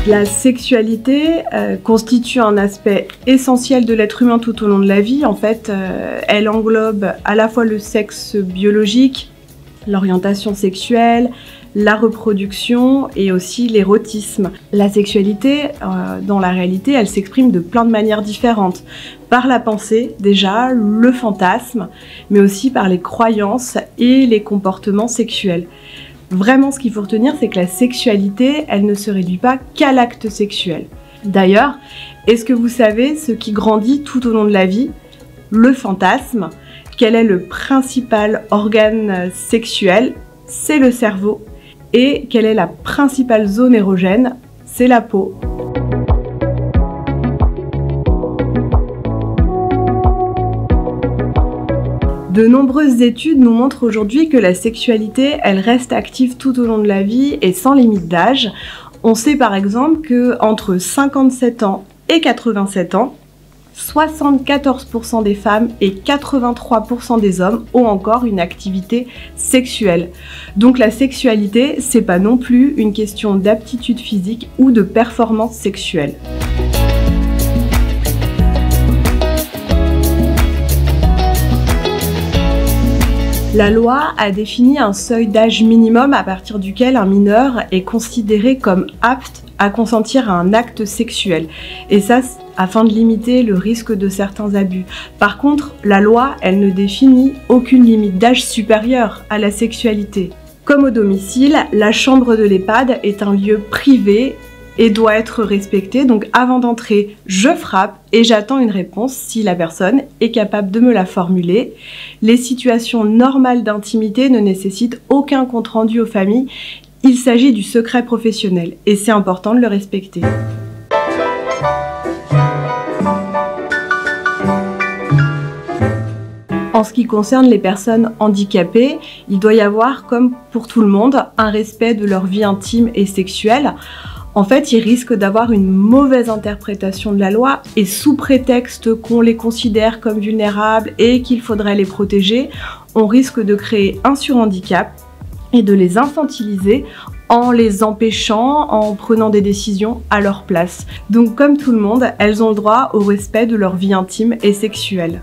La sexualité constitue un aspect essentiel de l'être humain tout au long de la vie. En fait, elle englobe à la fois le sexe biologique, l'orientation sexuelle, la reproduction et aussi l'érotisme. La sexualité, dans la réalité, elle s'exprime de plein de manières différentes. Par la pensée, déjà, le fantasme, mais aussi par les croyances et les comportements sexuels. Vraiment, ce qu'il faut retenir, c'est que la sexualité, elle ne se réduit pas qu'à l'acte sexuel. D'ailleurs, est-ce que vous savez ce qui grandit tout au long de la vie? Le fantasme. Quel est le principal organe sexuel? C'est le cerveau. Et quelle est la principale zone érogène? C'est la peau. De nombreuses études nous montrent aujourd'hui que la sexualité, elle reste active tout au long de la vie et sans limite d'âge. On sait par exemple qu'entre 57 ans et 87 ans, 74% des femmes et 83% des hommes ont encore une activité sexuelle. Donc la sexualité, c'est pas non plus une question d'aptitude physique ou de performance sexuelle. La loi a défini un seuil d'âge minimum à partir duquel un mineur est considéré comme apte à consentir à un acte sexuel. Et ça, afin de limiter le risque de certains abus. Par contre, la loi, elle ne définit aucune limite d'âge supérieure à la sexualité. Comme au domicile, la chambre de l'EHPAD est un lieu privé et doit être respectée. Donc avant d'entrer, je frappe et j'attends une réponse si la personne est capable de me la formuler. Les situations normales d'intimité ne nécessitent aucun compte-rendu aux familles. Il s'agit du secret professionnel et c'est important de le respecter. En ce qui concerne les personnes handicapées, il doit y avoir, comme pour tout le monde, un respect de leur vie intime et sexuelle. En fait, ils risquent d'avoir une mauvaise interprétation de la loi et sous prétexte qu'on les considère comme vulnérables et qu'il faudrait les protéger, on risque de créer un surhandicap et de les infantiliser en les empêchant, en prenant des décisions à leur place. Donc comme tout le monde, elles ont le droit au respect de leur vie intime et sexuelle.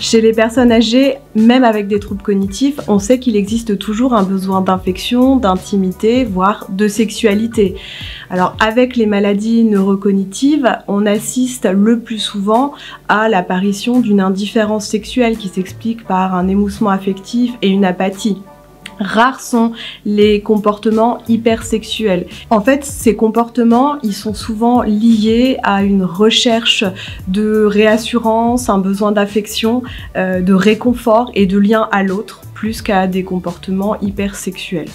Chez les personnes âgées, même avec des troubles cognitifs, on sait qu'il existe toujours un besoin d'affection, d'intimité, voire de sexualité. Alors avec les maladies neurocognitives, on assiste le plus souvent à l'apparition d'une indifférence sexuelle qui s'explique par un émoussement affectif et une apathie. Rares sont les comportements hypersexuels. En fait, ces comportements, ils sont souvent liés à une recherche de réassurance, un besoin d'affection, de réconfort et de lien à l'autre, plus qu'à des comportements hypersexuels.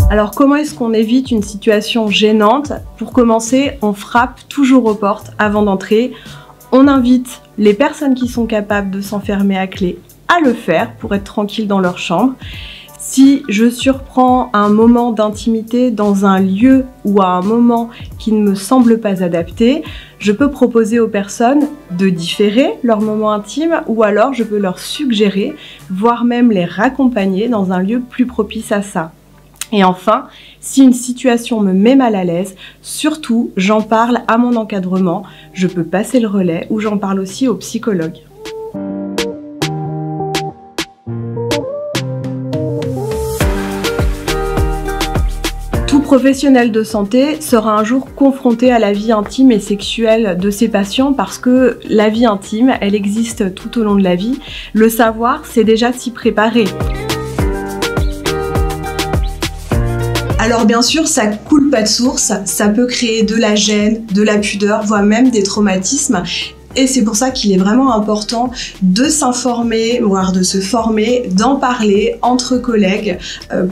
Alors comment est-ce qu'on évite une situation gênante? Pour commencer, on frappe toujours aux portes avant d'entrer. On invite les personnes qui sont capables de s'enfermer à clé à le faire pour être tranquille dans leur chambre. Si je surprends un moment d'intimité dans un lieu ou à un moment qui ne me semble pas adapté, je peux proposer aux personnes de différer leur moment intime ou alors je peux leur suggérer, voire même les raccompagner dans un lieu plus propice à ça. Et enfin, si une situation me met mal à l'aise, surtout, j'en parle à mon encadrement, je peux passer le relais ou j'en parle aussi au psychologue. Tout professionnel de santé sera un jour confronté à la vie intime et sexuelle de ses patients parce que la vie intime, elle existe tout au long de la vie. Le savoir, c'est déjà s'y préparer. Alors bien sûr, ça coule pas de source, ça peut créer de la gêne, de la pudeur, voire même des traumatismes. Et c'est pour ça qu'il est vraiment important de s'informer, voire de se former, d'en parler entre collègues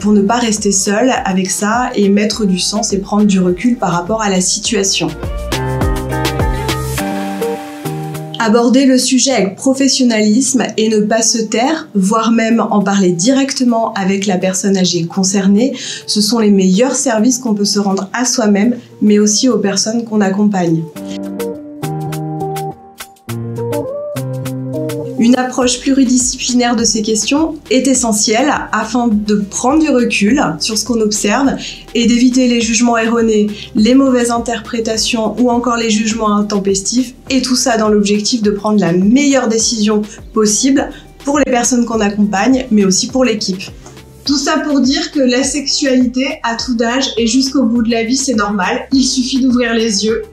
pour ne pas rester seul avec ça et mettre du sens et prendre du recul par rapport à la situation. Aborder le sujet avec professionnalisme et ne pas se taire, voire même en parler directement avec la personne âgée concernée, ce sont les meilleurs services qu'on peut se rendre à soi-même, mais aussi aux personnes qu'on accompagne. Une Une approche pluridisciplinaire de ces questions est essentielle afin de prendre du recul sur ce qu'on observe et d'éviter les jugements erronés, les mauvaises interprétations ou encore les jugements intempestifs, et tout ça dans l'objectif de prendre la meilleure décision possible pour les personnes qu'on accompagne, mais aussi pour l'équipe. Tout ça pour dire que la sexualité à tout âge et jusqu'au bout de la vie, c'est normal, il suffit d'ouvrir les yeux.